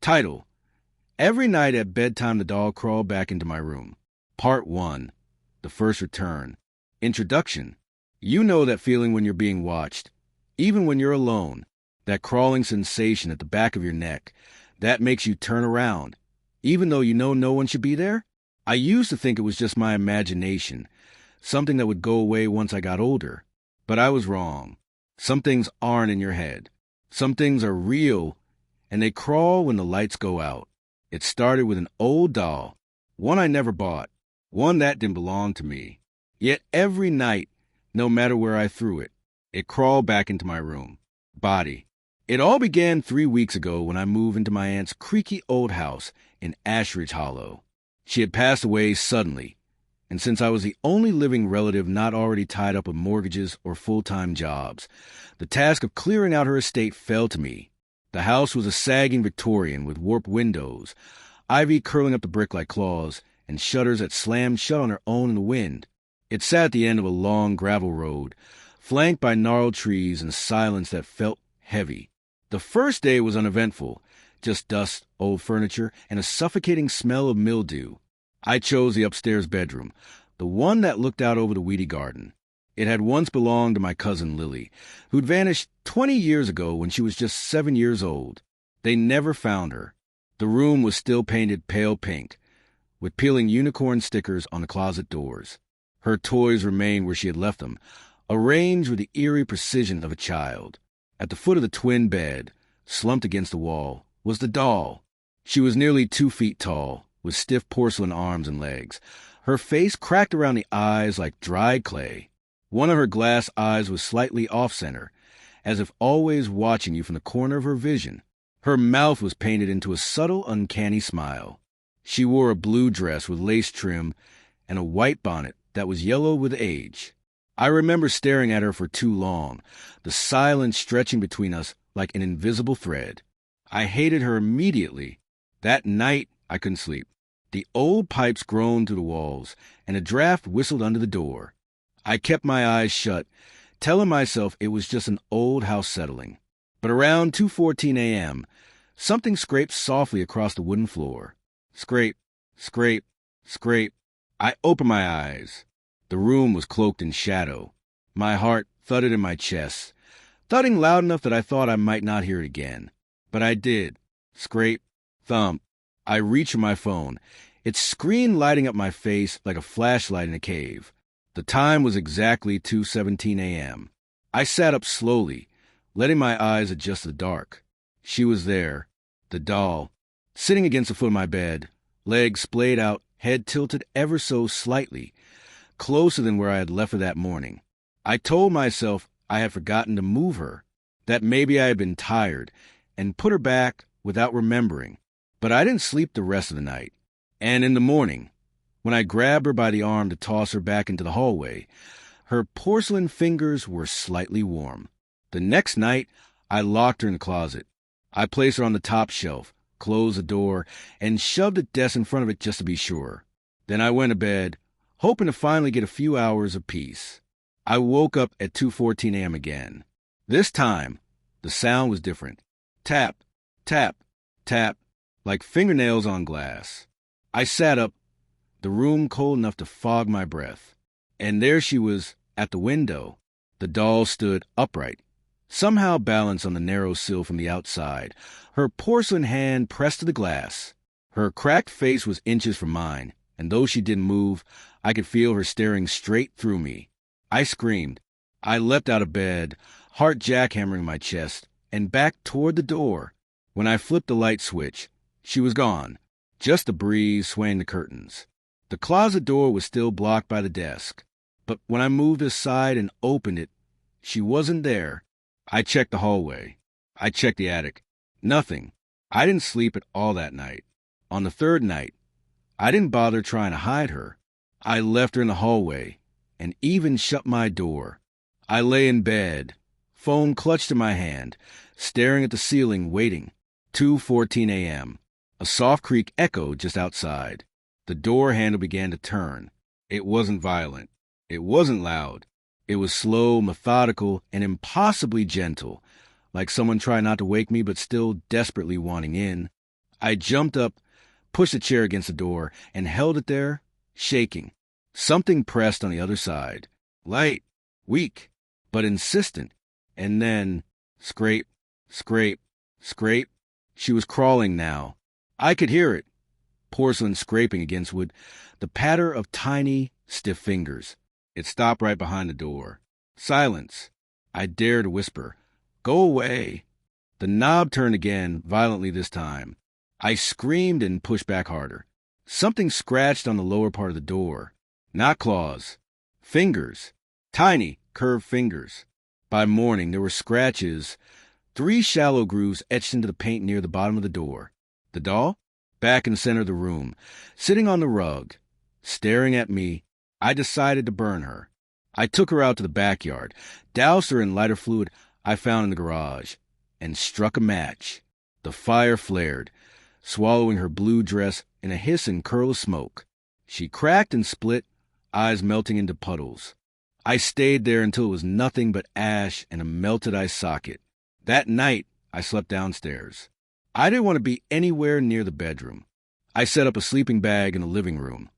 Title: Every night at bedtime the doll crawled back into my room. Part 1. The First Return. Introduction. You know that feeling when you're being watched, even when you're alone, that crawling sensation at the back of your neck, that makes you turn around, even though you know no one should be there? I used to think it was just my imagination, something that would go away once I got older. But I was wrong. Some things aren't in your head. Some things are real, and they crawl when the lights go out. It started with an old doll, one I never bought, one that didn't belong to me. Yet every night, no matter where I threw it, it crawled back into my room. Body. It all began 3 weeks ago when I moved into my aunt's creaky old house in Ashridge Hollow. She had passed away suddenly, and since I was the only living relative not already tied up with mortgages or full-time jobs, the task of clearing out her estate fell to me. The house was a sagging Victorian with warped windows, ivy curling up the brick like claws, and shutters that slammed shut on their own in the wind. It sat at the end of a long gravel road, flanked by gnarled trees and silence that felt heavy. The first day was uneventful, just dust, old furniture, and a suffocating smell of mildew. I chose the upstairs bedroom, the one that looked out over the weedy garden. It had once belonged to my cousin Lily, who'd vanished 20 years ago when she was just 7 years old. They never found her. The room was still painted pale pink, with peeling unicorn stickers on the closet doors. Her toys remained where she had left them, arranged with the eerie precision of a child. At the foot of the twin bed, slumped against the wall, was the doll. She was nearly 2 feet tall, with stiff porcelain arms and legs. Her face cracked around the eyes like dried clay. One of her glass eyes was slightly off-center, as if always watching you from the corner of her vision. Her mouth was painted into a subtle, uncanny smile. She wore a blue dress with lace trim and a white bonnet that was yellow with age. I remember staring at her for too long, the silence stretching between us like an invisible thread. I hated her immediately. That night, I couldn't sleep. The old pipes groaned through the walls, and a draft whistled under the door. I kept my eyes shut, telling myself it was just an old house settling. But around 2:14 a.m., something scraped softly across the wooden floor. Scrape, scrape, scrape. I opened my eyes. The room was cloaked in shadow. My heart thudded in my chest, thudding loud enough that I thought I might not hear it again. But I did. Scrape, thump. I reached for my phone, its screen lighting up my face like a flashlight in a cave. The time was exactly 2:17 a.m. I sat up slowly, letting my eyes adjust to the dark. She was there, the doll, sitting against the foot of my bed, legs splayed out, head tilted ever so slightly, closer than where I had left her that morning. I told myself I had forgotten to move her, that maybe I had been tired, and put her back without remembering. But I didn't sleep the rest of the night. And in the morning, when I grabbed her by the arm to toss her back into the hallway, her porcelain fingers were slightly warm. The next night, I locked her in the closet. I placed her on the top shelf, closed the door, and shoved a desk in front of it just to be sure. Then I went to bed, hoping to finally get a few hours of peace. I woke up at 2:14 a.m. again. This time, the sound was different. Tap, tap, tap, like fingernails on glass. I sat up, the room cold enough to fog my breath. And there she was, at the window. The doll stood upright, somehow balanced on the narrow sill from the outside, her porcelain hand pressed to the glass. Her cracked face was inches from mine, and though she didn't move, I could feel her staring straight through me. I screamed. I leapt out of bed, heart jackhammering my chest, and back toward the door. When I flipped the light switch, she was gone, just a breeze swaying the curtains. The closet door was still blocked by the desk, but when I moved aside and opened it, she wasn't there. I checked the hallway. I checked the attic. Nothing. I didn't sleep at all that night. On the third night, I didn't bother trying to hide her. I left her in the hallway and even shut my door. I lay in bed, phone clutched in my hand, staring at the ceiling, waiting. 2:14 a.m. A soft creak echoed just outside. The door handle began to turn. It wasn't violent. It wasn't loud. It was slow, methodical, and impossibly gentle, like someone trying not to wake me but still desperately wanting in. I jumped up, pushed a chair against the door, and held it there, shaking. Something pressed on the other side. Light, weak, but insistent. And then, scrape, scrape, scrape. She was crawling now. I could hear it. Porcelain scraping against wood, the patter of tiny, stiff fingers. It stopped right behind the door. Silence. I dared to whisper, "Go away." The knob turned again, violently this time. I screamed and pushed back harder. Something scratched on the lower part of the door. Not claws. Fingers. Tiny, curved fingers. By morning, there were scratches, 3 shallow grooves etched into the paint near the bottom of the door. The doll? Back in the center of the room, sitting on the rug, staring at me. I decided to burn her. I took her out to the backyard, doused her in lighter fluid I found in the garage, and struck a match. The fire flared, swallowing her blue dress in a hiss and curl of smoke. She cracked and split, eyes melting into puddles. I stayed there until it was nothing but ash and a melted ice socket. That night, I slept downstairs. I didn't want to be anywhere near the bedroom. I set up a sleeping bag in the living room,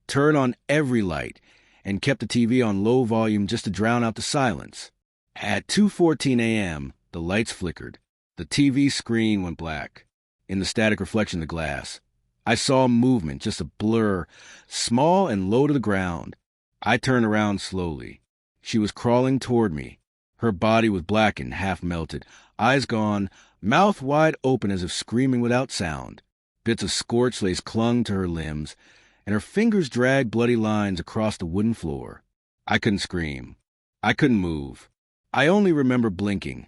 turned on every light, and kept the TV on low volume just to drown out the silence. At 2:14 a.m., the lights flickered. The TV screen went black. In the static reflection of the glass, I saw movement, just a blur, small and low to the ground. I turned around slowly. She was crawling toward me. Her body was blackened, half melted, eyes gone, mouth wide open as if screaming without sound. Bits of scorched lace clung to her limbs, and her fingers dragged bloody lines across the wooden floor. I couldn't scream. I couldn't move. I only remember blinking,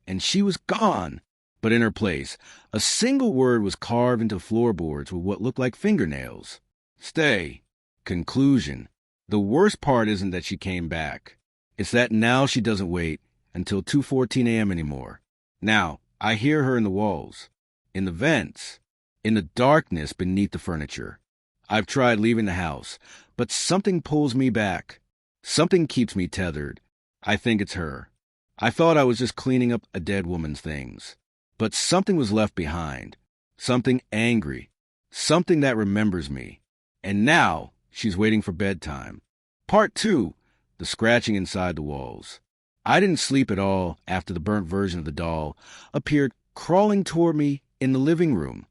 and she was gone. But in her place, a single word was carved into floorboards with what looked like fingernails. Stay. Conclusion. The worst part isn't that she came back. It's that now she doesn't wait until 2:14 a.m. anymore. Now, I hear her in the walls, in the vents, in the darkness beneath the furniture. I've tried leaving the house, but something pulls me back. Something keeps me tethered. I think it's her. I thought I was just cleaning up a dead woman's things. But something was left behind. Something angry. Something that remembers me. And now she's waiting for bedtime. Part 2. The scratching inside the walls. I didn't sleep at all after the burnt version of the doll appeared crawling toward me in the living room.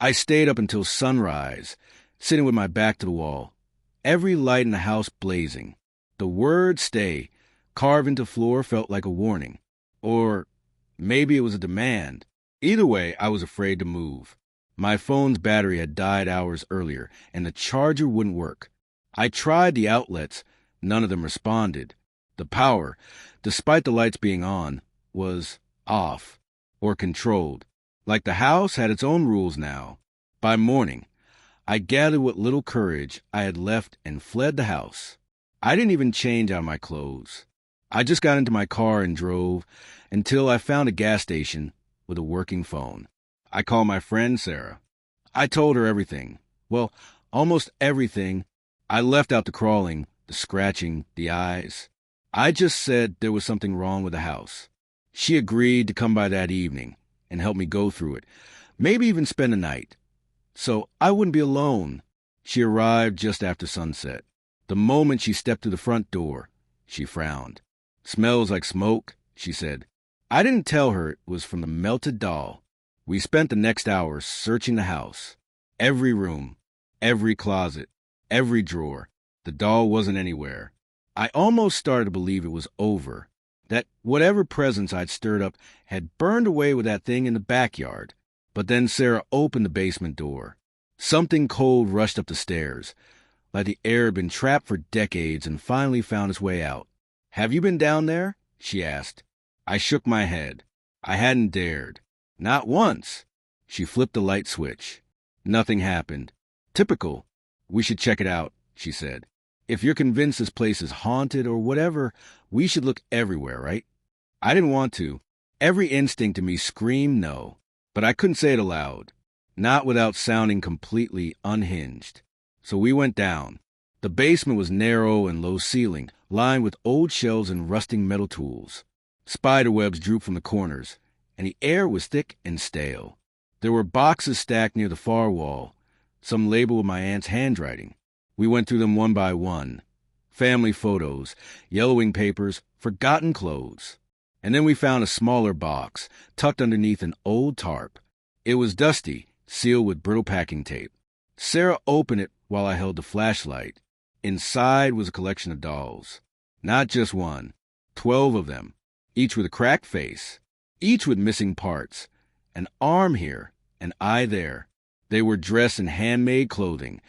I stayed up until sunrise, sitting with my back to the wall, every light in the house blazing. The word "stay" carved into floor felt like a warning. Or maybe it was a demand. Either way, I was afraid to move. My phone's battery had died hours earlier, and the charger wouldn't work. I tried the outlets. None of them responded. The power, despite the lights being on, was off or controlled. Like the house had its own rules now. By morning, I gathered what little courage I had left and fled the house. I didn't even change out my clothes. I just got into my car and drove until I found a gas station with a working phone. I called my friend Sarah. I told her everything. Well, almost everything. I left out the crawling, the scratching, the eyes. I just said there was something wrong with the house. She agreed to come by that evening and help me go through it, maybe even spend the night. So I wouldn't be alone. She arrived just after sunset. The moment she stepped through the front door, she frowned. "Smells like smoke," she said. I didn't tell her it was from the melted doll. We spent the next hour searching the house. Every room, every closet, every drawer. The doll wasn't anywhere. I almost started to believe it was over, that whatever presence I'd stirred up had burned away with that thing in the backyard. But then Sarah opened the basement door. Something cold rushed up the stairs, like the air had been trapped for decades and finally found its way out. "Have you been down there?" she asked. I shook my head. I hadn't dared. Not once. She flipped the light switch. Nothing happened. "Typical. We should check it out," she said. "If you're convinced this place is haunted or whatever, we should look everywhere, right?" I didn't want to. Every instinct in me screamed no. But I couldn't say it aloud. Not without sounding completely unhinged. So we went down. The basement was narrow and low-ceilinged, lined with old shelves and rusting metal tools. Spider webs drooped from the corners, and the air was thick and stale. There were boxes stacked near the far wall, some labeled with my aunt's handwriting. We went through them one by one. Family photos, yellowing papers, forgotten clothes. And then we found a smaller box, tucked underneath an old tarp. It was dusty, sealed with brittle packing tape. Sarah opened it while I held the flashlight. Inside was a collection of dolls. Not just one, 12 of them, each with a cracked face, each with missing parts. An arm here, an eye there. They were dressed in handmade clothing,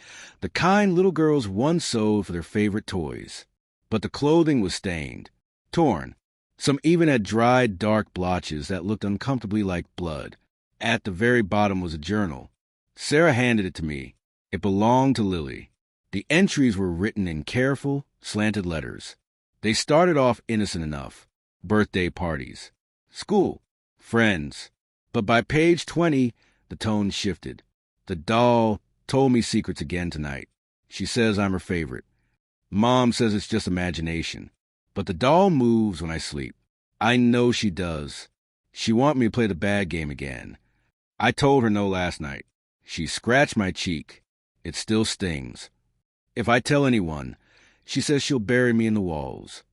the kind little girls once sewed for their favorite toys. But the clothing was stained, torn. Some even had dried, dark blotches that looked uncomfortably like blood. At the very bottom was a journal. Sarah handed it to me. It belonged to Lily. The entries were written in careful, slanted letters. They started off innocent enough. Birthday parties, school, friends. But by page 20, the tone shifted. The doll told me secrets again tonight. She says I'm her favorite. Mom says it's just imagination. But the doll moves when I sleep. I know she does. She wants me to play the bad game again. I told her no last night. She scratched my cheek. It still stings. If I tell anyone, she says she'll bury me in the walls.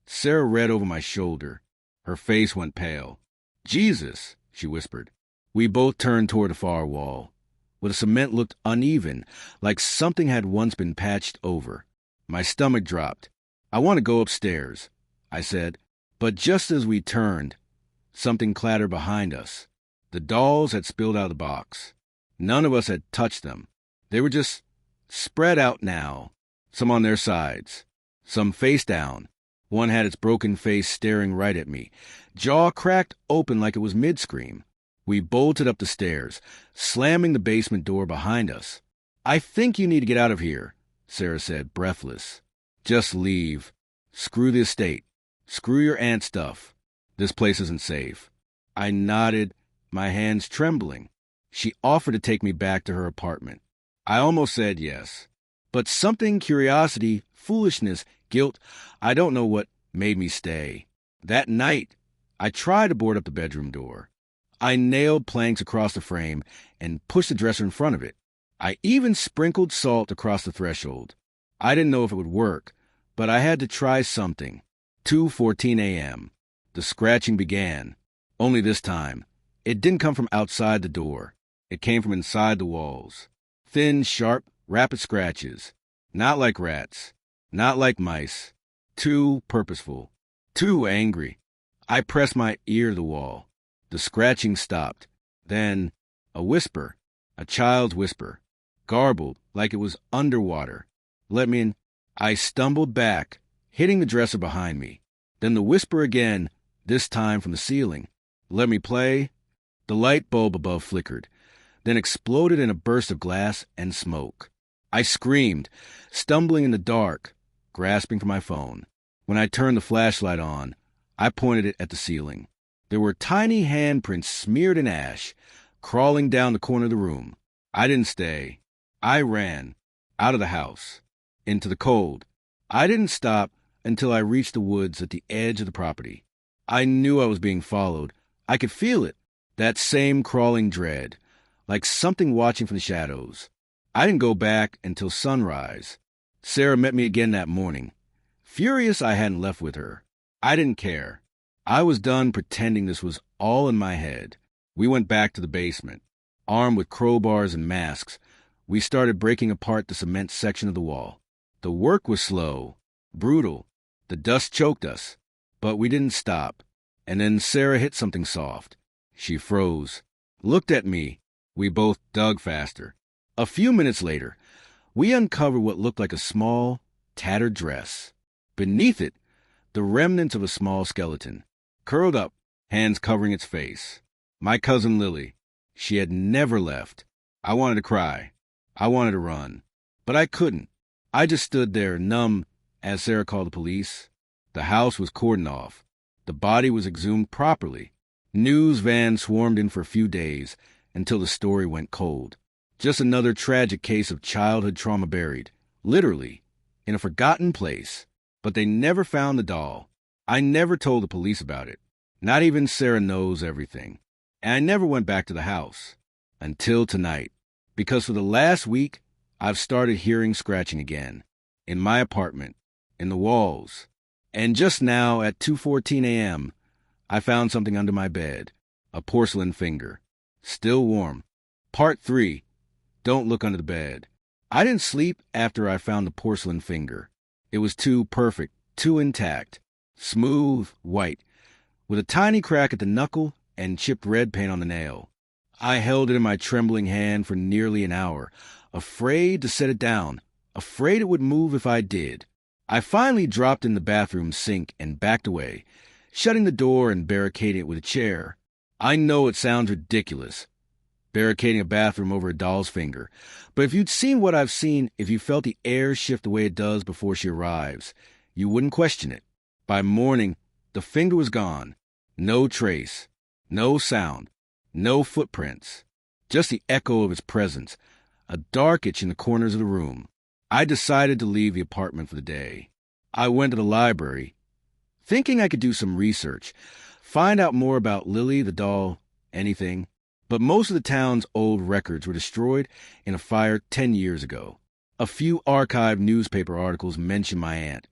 Sarah read over my shoulder. Her face went pale. Jesus, she whispered. We both turned toward the far wall, where the cement looked uneven, like something had once been patched over. My stomach dropped. I want to go upstairs, I said. But just as we turned, something clattered behind us. The dolls had spilled out of the box. None of us had touched them. They were just spread out now, some on their sides, some face down. One had its broken face staring right at me, jaw cracked open like it was mid-scream. We bolted up the stairs, slamming the basement door behind us. I think you need to get out of here, Sarah said, breathless. Just leave. Screw the estate. Screw your aunt's stuff. This place isn't safe. I nodded, my hands trembling. She offered to take me back to her apartment. I almost said yes. But something, curiosity, foolishness, guilt, I don't know what, made me stay. That night, I tried to board up the bedroom door. I nailed planks across the frame and pushed the dresser in front of it. I even sprinkled salt across the threshold. I didn't know if it would work, but I had to try something. 2:14 a.m. The scratching began. Only this time, it didn't come from outside the door. It came from inside the walls. Thin, sharp, rapid scratches. Not like rats. Not like mice. Too purposeful. Too angry. I pressed my ear to the wall. The scratching stopped. Then, a whisper. A child's whisper. Garbled, like it was underwater. Let me in. I stumbled back, hitting the dresser behind me. Then the whisper again, this time from the ceiling. Let me play. The light bulb above flickered, then exploded in a burst of glass and smoke. I screamed, stumbling in the dark, grasping for my phone. When I turned the flashlight on, I pointed it at the ceiling. There were tiny handprints smeared in ash, crawling down the corner of the room. I didn't stay. I ran, out of the house, into the cold. I didn't stop until I reached the woods at the edge of the property. I knew I was being followed. I could feel it, that same crawling dread, like something watching from the shadows. I didn't go back until sunrise. Sarah met me again that morning. Furious I hadn't left with her. I didn't care. I was done pretending this was all in my head. We went back to the basement. Armed with crowbars and masks, we started breaking apart the cement section of the wall. The work was slow, brutal. The dust choked us, but we didn't stop. And then Sarah hit something soft. She froze, looked at me. We both dug faster. A few minutes later, we uncovered what looked like a small, tattered dress. Beneath it, the remnants of a small skeleton, curled up, hands covering its face. My cousin Lily. She had never left. I wanted to cry. I wanted to run. But I couldn't. I just stood there, numb, as Sarah called the police. The house was cordoned off. The body was exhumed properly. News vans swarmed in for a few days until the story went cold. Just another tragic case of childhood trauma buried, literally, in a forgotten place. But they never found the doll. I never told the police about it. Not even Sarah knows everything. And I never went back to the house. Until tonight. Because for the last week, I've started hearing scratching again. In my apartment. In the walls. And just now, at 2:14 a.m., I found something under my bed. A porcelain finger. Still warm. Part 3. Don't look under the bed. I didn't sleep after I found the porcelain finger. It was too perfect, too intact. Smooth, white, with a tiny crack at the knuckle and chipped red paint on the nail. I held it in my trembling hand for nearly an hour, afraid to set it down, afraid it would move if I did. I finally dropped in the bathroom sink and backed away, shutting the door and barricading it with a chair. I know it sounds ridiculous, barricading a bathroom over a doll's finger, but if you'd seen what I've seen, if you felt the air shift the way it does before she arrives, you wouldn't question it. By morning, the finger was gone. No trace, no sound, no footprints, just the echo of its presence, a dark itch in the corners of the room. I decided to leave the apartment for the day. I went to the library, thinking I could do some research, find out more about Lily, the doll, anything. But most of the town's old records were destroyed in a fire 10 years ago. A few archived newspaper articles mention my aunt,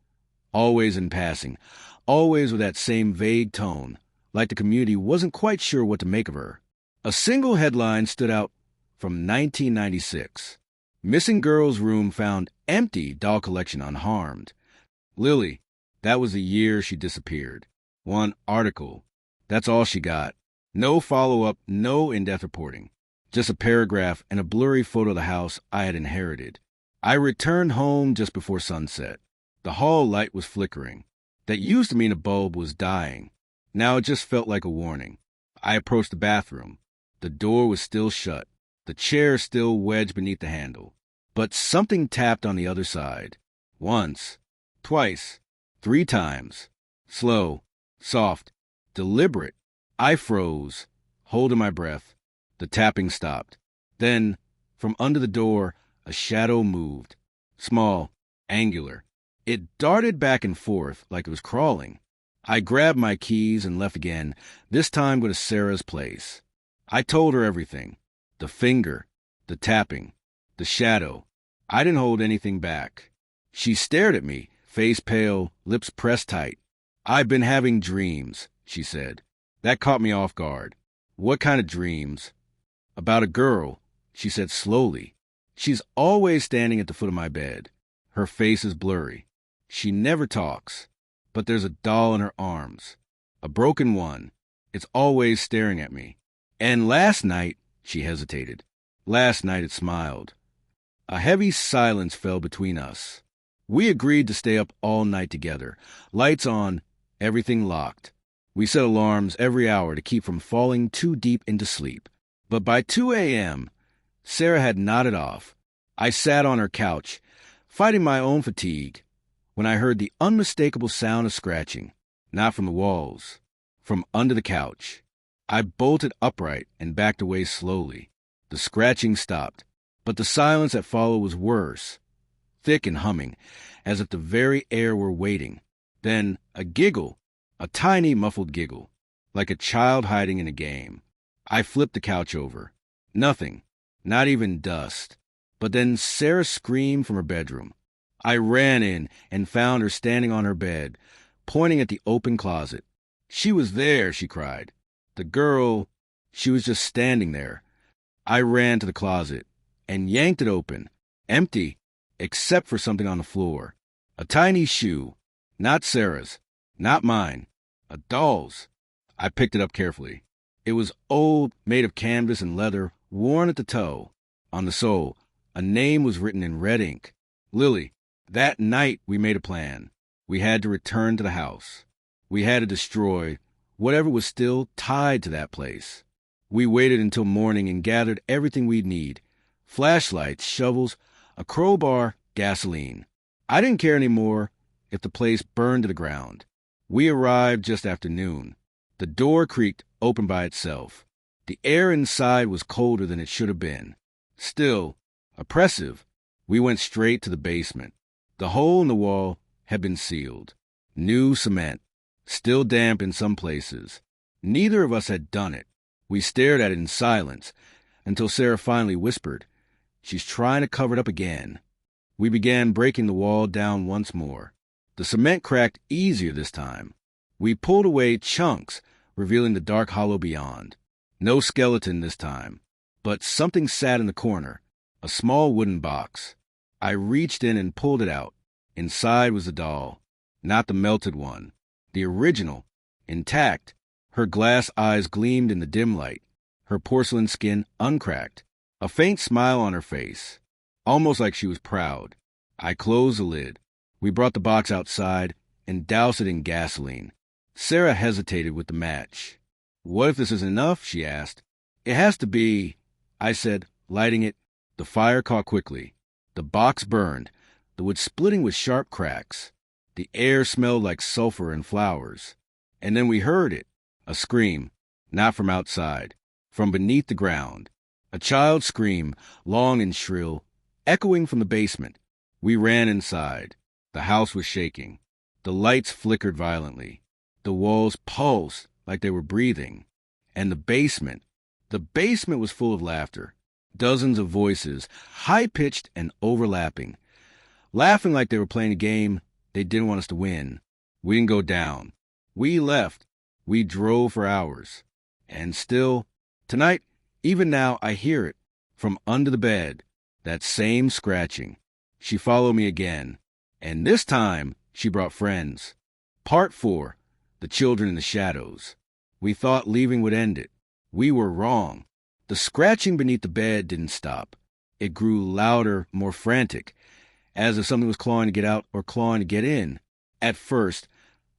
always in passing, always with that same vague tone, like the community wasn't quite sure what to make of her. A single headline stood out from 1996. Missing girl's room found empty, doll collection unharmed. Lily, that was the year she disappeared. One article. That's all she got. No follow-up, no in-depth reporting. Just a paragraph and a blurry photo of the house I had inherited. I returned home just before sunset. The hall light was flickering. That used to mean a bulb was dying. Now it just felt like a warning. I approached the bathroom. The door was still shut. The chair still wedged beneath the handle. But something tapped on the other side. Once. Twice. 3 times. Slow. Soft. Deliberate. I froze, holding my breath. The tapping stopped. Then, from under the door, a shadow moved. Small. Angular. It darted back and forth like it was crawling. I grabbed my keys and left again, this time go to Sarah's place. I told her everything. The finger, the tapping, the shadow. I didn't hold anything back. She stared at me, face pale, lips pressed tight. I've been having dreams, she said. That caught me off guard. What kind of dreams? About a girl, she said slowly. She's always standing at the foot of my bed. Her face is blurry. She never talks. But there's a doll in her arms. A broken one. It's always staring at me. And last night, she hesitated. Last night it smiled. A heavy silence fell between us. We agreed to stay up all night together. Lights on, everything locked. We set alarms every hour to keep from falling too deep into sleep. But by 2 a.m., Sarah had nodded off. I sat on her couch, fighting my own fatigue, when I heard the unmistakable sound of scratching, not from the walls, from under the couch. I bolted upright and backed away slowly. The scratching stopped, but the silence that followed was worse, thick and humming, as if the very air were waiting. Then a giggle, a tiny muffled giggle, like a child hiding in a game. I flipped the couch over. Nothing, not even dust. But then Sarah screamed from her bedroom. I ran in and found her standing on her bed, pointing at the open closet. She was there, she cried. The girl, she was just standing there. I ran to the closet and yanked it open, empty, except for something on the floor. A tiny shoe, not Sarah's, not mine, a doll's. I picked it up carefully. It was old, made of canvas and leather, worn at the toe. On the sole, a name was written in red ink. Lily. That night we made a plan. We had to return to the house. We had to destroy whatever was still tied to that place. We waited until morning and gathered everything we'd need. Flashlights, shovels, a crowbar, gasoline. I didn't care anymore if the place burned to the ground. We arrived just after noon. The door creaked open by itself. The air inside was colder than it should have been. Still, oppressive. We went straight to the basement. The hole in the wall had been sealed. New cement. Still damp in some places. Neither of us had done it. We stared at it in silence, until Sarah finally whispered, "She's trying to cover it up again." We began breaking the wall down once more. The cement cracked easier this time. We pulled away chunks, revealing the dark hollow beyond. No skeleton this time, but something sat in the corner, a small wooden box. I reached in and pulled it out. Inside was the doll, not the melted one, the original, intact. Her glass eyes gleamed in the dim light, her porcelain skin uncracked, a faint smile on her face, almost like she was proud. I closed the lid. We brought the box outside and doused it in gasoline. Sarah hesitated with the match. "What if this isn't enough?" she asked. "It has to be," I said, lighting it. The fire caught quickly. The box burned, the wood splitting with sharp cracks. The air smelled like sulfur and flowers. And then we heard it, a scream, not from outside, from beneath the ground. A child's scream, long and shrill, echoing from the basement. We ran inside. The house was shaking. The lights flickered violently. The walls pulsed like they were breathing. And the basement was full of laughter. Dozens of voices, high-pitched and overlapping. Laughing like they were playing a game they didn't want us to win. We didn't go down. We left. We drove for hours. And still, tonight, even now, I hear it. From under the bed. That same scratching. She followed me again. And this time, she brought friends. Part 4. The Children in the Shadows. We thought leaving would end it. We were wrong. The scratching beneath the bed didn't stop. It grew louder, more frantic, as if something was clawing to get out or clawing to get in. At first,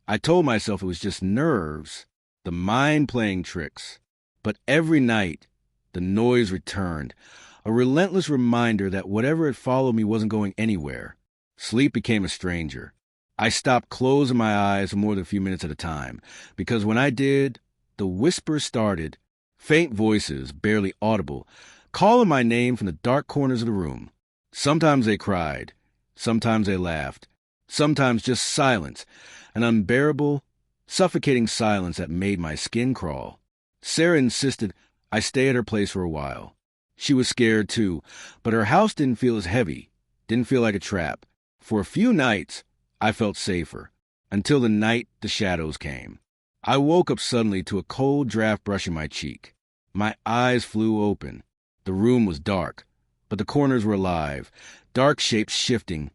I told myself it was just nerves, the mind playing tricks. But every night, the noise returned, a relentless reminder that whatever had followed me wasn't going anywhere. Sleep became a stranger. I stopped closing my eyes for more than a few minutes at a time, because when I did, the whispers started, faint voices, barely audible, calling my name from the dark corners of the room. Sometimes they cried, sometimes they laughed, sometimes just silence, an unbearable, suffocating silence that made my skin crawl. Sarah insisted I stay at her place for a while. She was scared too, but her house didn't feel as heavy, didn't feel like a trap. For a few nights, I felt safer, until the night the shadows came. I woke up suddenly to a cold draft brushing my cheek. My eyes flew open. The room was dark, but the corners were alive, dark shapes shifting,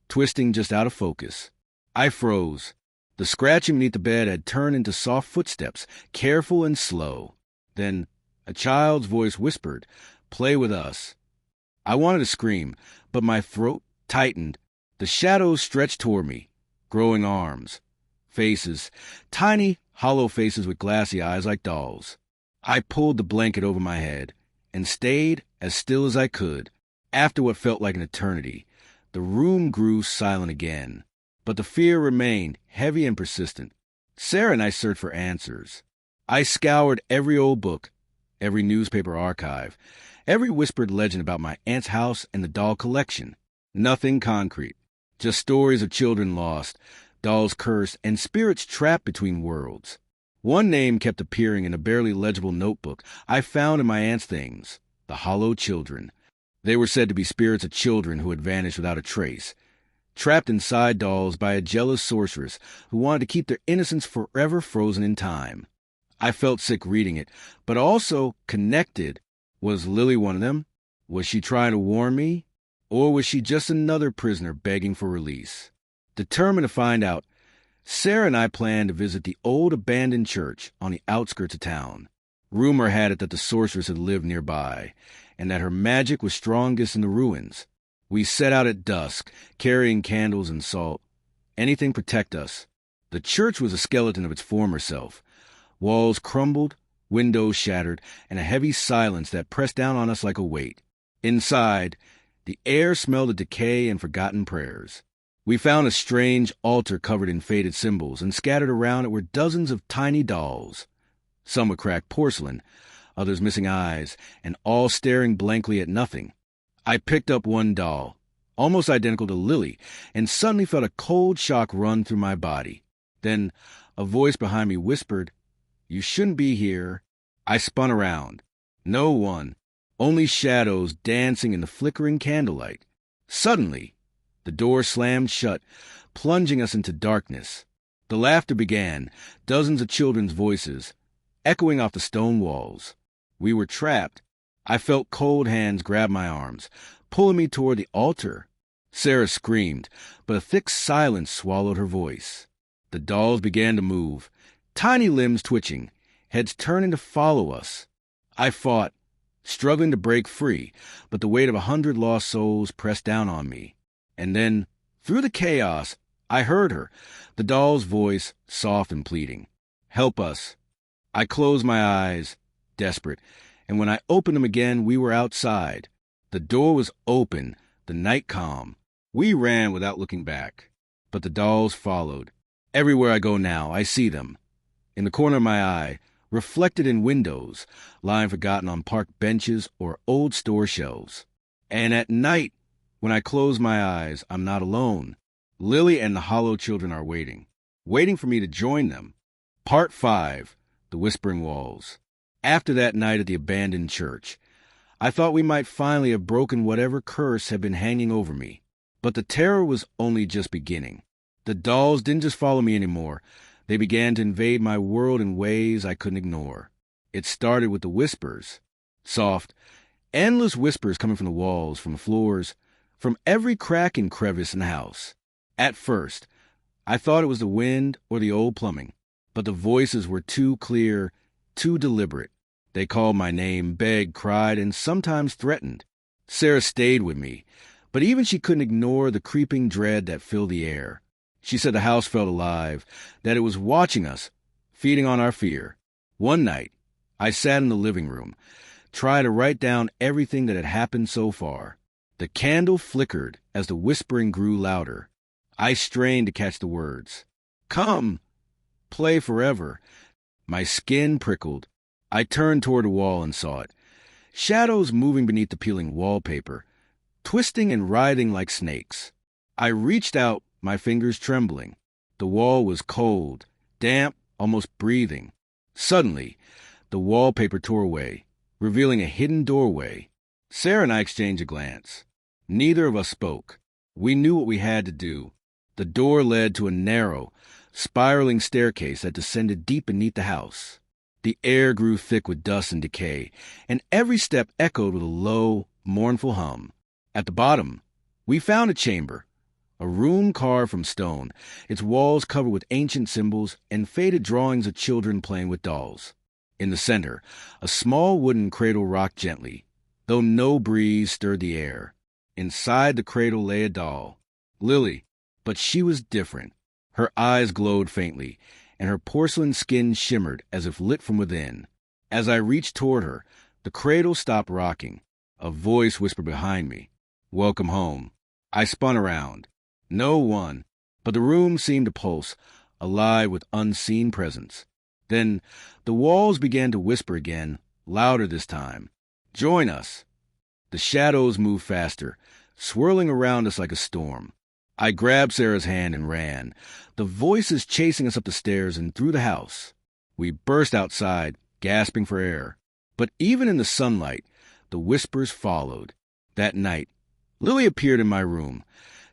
twisting just out of focus. I froze. The scratching beneath the bed had turned into soft footsteps, careful and slow. Then a child's voice whispered, "Play with us." I wanted to scream, but my throat tightened. The shadows stretched toward me, growing arms, faces, tiny, hollow faces with glassy eyes like dolls. I pulled the blanket over my head and stayed as still as I could. After what felt like an eternity, the room grew silent again, but the fear remained heavy and persistent. Sarah and I searched for answers. I scoured every old book, every newspaper archive, every whispered legend about my aunt's house and the doll collection. Nothing concrete. Just stories of children lost, dolls cursed, and spirits trapped between worlds. One name kept appearing in a barely legible notebook I found in my aunt's things, the Hollow Children. They were said to be spirits of children who had vanished without a trace, trapped inside dolls by a jealous sorceress who wanted to keep their innocence forever frozen in time. I felt sick reading it, but also connected. Was Lily one of them? Was she trying to warn me? Or was she just another prisoner begging for release? Determined to find out, Sarah and I planned to visit the old abandoned church on the outskirts of town. Rumor had it that the sorceress had lived nearby, and that her magic was strongest in the ruins. We set out at dusk, carrying candles and salt. Anything to protect us. The church was a skeleton of its former self. Walls crumbled, windows shattered, and a heavy silence that pressed down on us like a weight. Inside, the air smelled of decay and forgotten prayers. We found a strange altar covered in faded symbols, and scattered around it were dozens of tiny dolls. Some were cracked porcelain, others missing eyes, and all staring blankly at nothing. I picked up one doll, almost identical to Lily, and suddenly felt a cold shock run through my body. Then a voice behind me whispered, "You shouldn't be here." I spun around. No one, only shadows dancing in the flickering candlelight. Suddenly, the door slammed shut, plunging us into darkness. The laughter began, dozens of children's voices, echoing off the stone walls. We were trapped. I felt cold hands grab my arms, pulling me toward the altar. Sarah screamed, but a thick silence swallowed her voice. The dolls began to move, tiny limbs twitching, heads turning to follow us. I fought, struggling to break free, but the weight of 100 lost souls pressed down on me. And then, through the chaos, I heard her, the doll's voice, soft and pleading. "Help us." I closed my eyes, desperate, and when I opened them again, we were outside. The door was open, the night calm. We ran without looking back, but the dolls followed. Everywhere I go now, I see them. In the corner of my eye, reflected in windows, lying forgotten on park benches or old store shelves. And at night, when I close my eyes, I'm not alone. Lily and the hollow children are waiting for me to join them. Part 5, The Whispering Walls. After that night at the abandoned church, I thought we might finally have broken whatever curse had been hanging over me. But the terror was only just beginning. The dolls didn't just follow me anymore. They began to invade my world in ways I couldn't ignore. It started with the whispers. Soft, endless whispers coming from the walls, from the floors, from every crack and crevice in the house. At first, I thought it was the wind or the old plumbing, but the voices were too clear, too deliberate. They called my name, begged, cried, and sometimes threatened. Sarah stayed with me, but even she couldn't ignore the creeping dread that filled the air. She said the house felt alive, that it was watching us, feeding on our fear. One night, I sat in the living room, tried to write down everything that had happened so far. The candle flickered as the whispering grew louder. I strained to catch the words. "Come, play forever." My skin prickled. I turned toward the wall and saw it. Shadows moving beneath the peeling wallpaper, twisting and writhing like snakes. I reached out, my fingers trembling. The wall was cold, damp, almost breathing. Suddenly, the wallpaper tore away, revealing a hidden doorway. Sarah and I exchanged a glance. Neither of us spoke. We knew what we had to do. The door led to a narrow, spiraling staircase that descended deep beneath the house. The air grew thick with dust and decay, and every step echoed with a low, mournful hum. At the bottom, we found a chamber, a room carved from stone, its walls covered with ancient symbols and faded drawings of children playing with dolls. In the center, a small wooden cradle rocked gently, though no breeze stirred the air. Inside the cradle lay a doll, Lily, but she was different. Her eyes glowed faintly, and her porcelain skin shimmered as if lit from within. As I reached toward her, the cradle stopped rocking. A voice whispered behind me, "Welcome home." I spun around. No one, but the room seemed to pulse, alive with unseen presence. Then the walls began to whisper again, louder this time. "Join us." The shadows moved faster, swirling around us like a storm. I grabbed Sarah's hand and ran, the voices chasing us up the stairs and through the house. We burst outside, gasping for air. But even in the sunlight, the whispers followed. That night, Lily appeared in my room,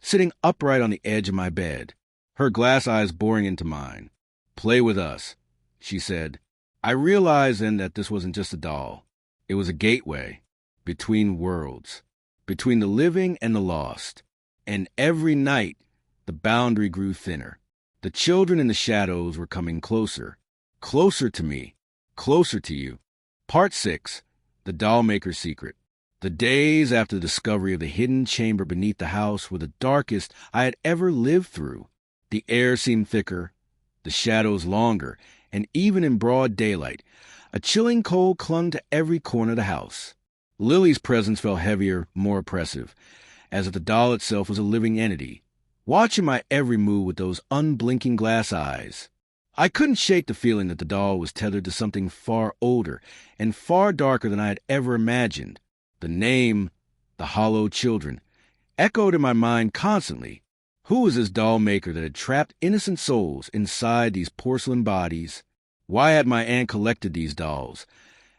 sitting upright on the edge of my bed, her glass eyes boring into mine. "Play with us," she said. I realized then that this wasn't just a doll. It was a gateway between worlds, between the living and the lost. And every night, the boundary grew thinner. The children in the shadows were coming closer. Closer to me. Closer to you. Part 6, The Dollmaker's Secret. The days after the discovery of the hidden chamber beneath the house were the darkest I had ever lived through. The air seemed thicker, the shadows longer, and even in broad daylight, a chilling cold clung to every corner of the house. Lily's presence felt heavier, more oppressive, as if the doll itself was a living entity, watching my every move with those unblinking glass eyes. I couldn't shake the feeling that the doll was tethered to something far older and far darker than I had ever imagined. The name, the hollow children, echoed in my mind constantly. Who was this doll maker that had trapped innocent souls inside these porcelain bodies? Why had my aunt collected these dolls?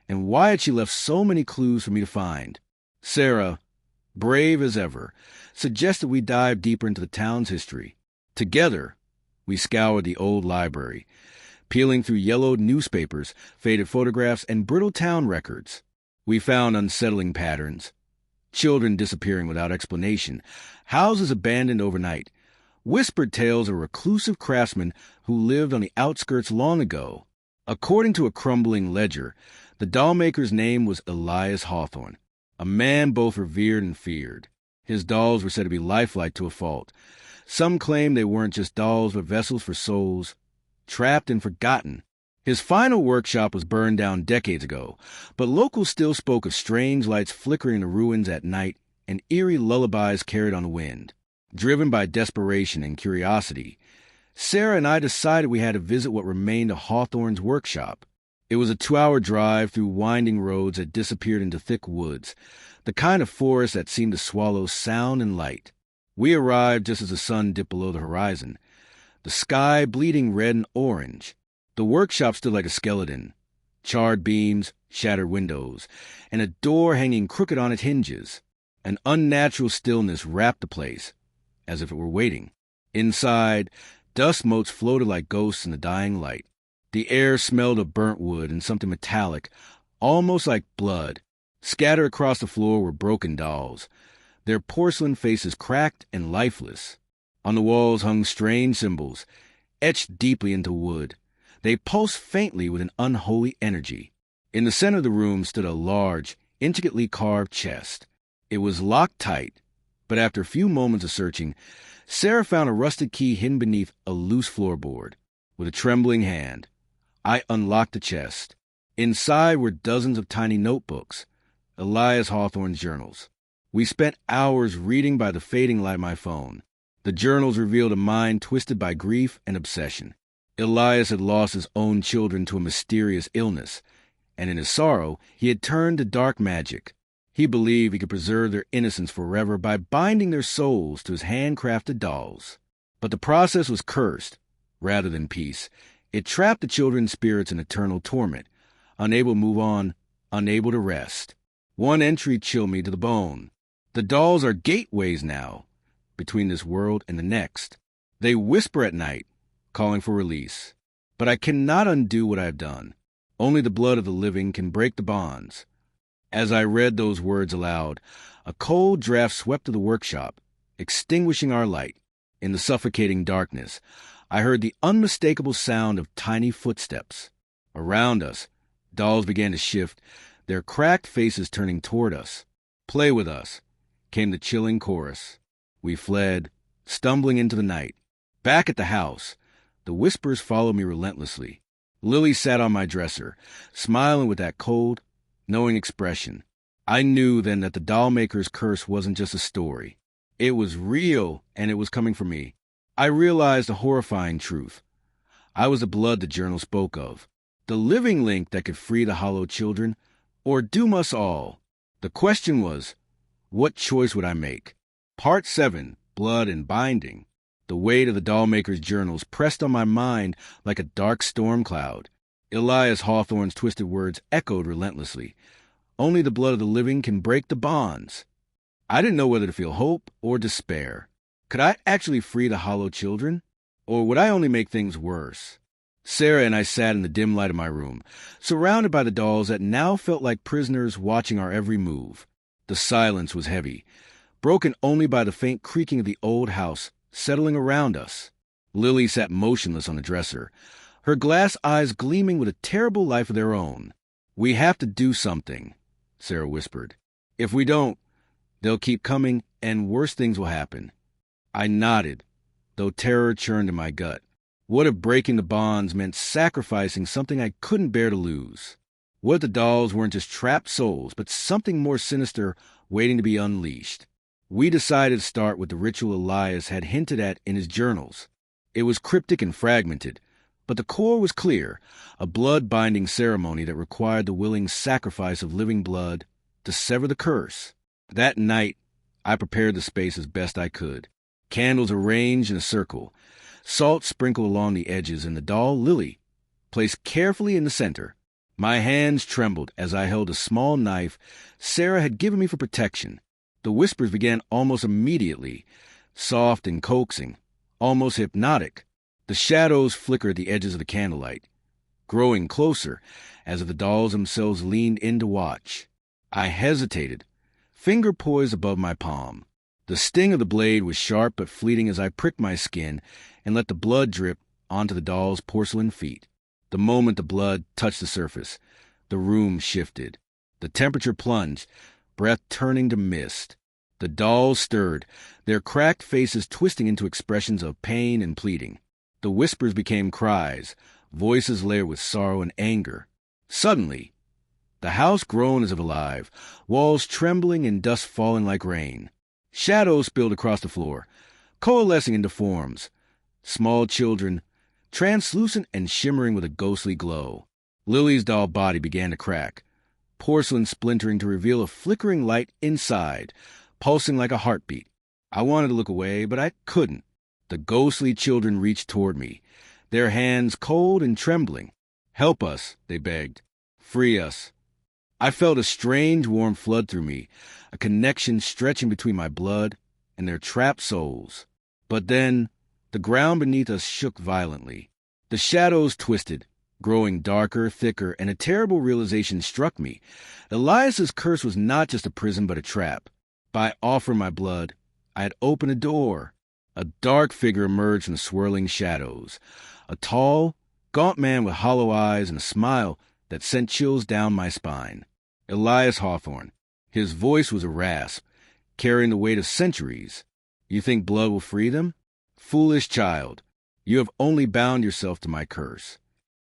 and why had she left so many clues for me to find? Sarah, brave as ever, suggested we dive deeper into the town's history. Together, we scoured the old library, peeling through yellowed newspapers, faded photographs, and brittle town records. We found unsettling patterns. Children disappearing without explanation, houses abandoned overnight, whispered tales of a reclusive craftsman who lived on the outskirts long ago. According to a crumbling ledger, the dollmaker's name was Elias Hawthorne, a man both revered and feared. His dolls were said to be lifelike to a fault. Some claimed they weren't just dolls but vessels for souls, trapped and forgotten. His final workshop was burned down decades ago, but locals still spoke of strange lights flickering in the ruins at night and eerie lullabies carried on the wind. Driven by desperation and curiosity, Sarah and I decided we had to visit what remained of Hawthorne's workshop. It was a 2-hour drive through winding roads that disappeared into thick woods, the kind of forest that seemed to swallow sound and light. We arrived just as the sun dipped below the horizon, the sky bleeding red and orange. The workshop stood like a skeleton, charred beams, shattered windows, and a door hanging crooked on its hinges. An unnatural stillness wrapped the place, as if it were waiting. Inside, dust motes floated like ghosts in the dying light. The air smelled of burnt wood and something metallic, almost like blood. Scattered across the floor were broken dolls, their porcelain faces cracked and lifeless. On the walls hung strange symbols, etched deeply into wood. They pulsed faintly with an unholy energy. In the center of the room stood a large, intricately carved chest. It was locked tight, but after a few moments of searching, Sarah found a rusted key hidden beneath a loose floorboard. With a trembling hand, I unlocked the chest. Inside were dozens of tiny notebooks, Elias Hawthorne's journals. We spent hours reading by the fading light of my phone. The journals revealed a mind twisted by grief and obsession. Elias had lost his own children to a mysterious illness, and in his sorrow, he had turned to dark magic. He believed he could preserve their innocence forever by binding their souls to his handcrafted dolls. But the process was cursed, rather than peace. It trapped the children's spirits in eternal torment, unable to move on, unable to rest. One entry chilled me to the bone. The dolls are gateways now, between this world and the next. They whisper at night, calling for release. But I cannot undo what I have done. Only the blood of the living can break the bonds. As I read those words aloud, a cold draft swept through the workshop, extinguishing our light. In the suffocating darkness, I heard the unmistakable sound of tiny footsteps. Around us, dolls began to shift, their cracked faces turning toward us. "Play with us," came the chilling chorus. We fled, stumbling into the night. Back at the house, the whispers followed me relentlessly. Lily sat on my dresser, smiling with that cold, knowing expression. I knew then that the dollmaker's curse wasn't just a story. It was real, and it was coming for me. I realized a horrifying truth. I was the blood the journal spoke of, the living link that could free the hollowed children, or doom us all. The question was, what choice would I make? Part 7, Blood and Binding. The weight of the dollmaker's journals pressed on my mind like a dark storm cloud. Elias Hawthorne's twisted words echoed relentlessly. Only the blood of the living can break the bonds. I didn't know whether to feel hope or despair. Could I actually free the hollow children? Or would I only make things worse? Sarah and I sat in the dim light of my room, surrounded by the dolls that now felt like prisoners watching our every move. The silence was heavy, broken only by the faint creaking of the old house settling around us. Lily sat motionless on the dresser, her glass eyes gleaming with a terrible life of their own. "We have to do something," Sarah whispered. "If we don't, they'll keep coming and worse things will happen." I nodded, though terror churned in my gut. What if breaking the bonds meant sacrificing something I couldn't bear to lose? What if the dolls weren't just trapped souls, but something more sinister waiting to be unleashed? We decided to start with the ritual Elias had hinted at in his journals. It was cryptic and fragmented, but the core was clear, a blood-binding ceremony that required the willing sacrifice of living blood to sever the curse. That night, I prepared the space as best I could. Candles arranged in a circle, salt sprinkled along the edges, and the doll, Lily, placed carefully in the center. My hands trembled as I held a small knife Sarah had given me for protection. The whispers began almost immediately, soft and coaxing, almost hypnotic. The shadows flickered at the edges of the candlelight, growing closer as if the dolls themselves leaned in to watch. I hesitated, finger poised above my palm. The sting of the blade was sharp but fleeting as I pricked my skin and let the blood drip onto the doll's porcelain feet. The moment the blood touched the surface, the room shifted. The temperature plunged, breath turning to mist. The dolls stirred, their cracked faces twisting into expressions of pain and pleading. The whispers became cries, voices layered with sorrow and anger. Suddenly, the house groaned as if alive, walls trembling and dust falling like rain. Shadows spilled across the floor, coalescing into forms. Small children, translucent and shimmering with a ghostly glow. Lily's doll body began to crack, porcelain splintering to reveal a flickering light inside, pulsing like a heartbeat. I wanted to look away, but I couldn't. The ghostly children reached toward me, their hands cold and trembling. "Help us," they begged. "Free us." I felt a strange warm flood through me, a connection stretching between my blood and their trapped souls. But then, the ground beneath us shook violently. The shadows twisted, growing darker, thicker, and a terrible realization struck me. Elias's curse was not just a prison but a trap. By offering my blood, I had opened a door. A dark figure emerged from the swirling shadows. A tall, gaunt man with hollow eyes and a smile that sent chills down my spine. Elias Hawthorne. His voice was a rasp, carrying the weight of centuries. "You think blood will free them? Foolish child, you have only bound yourself to my curse."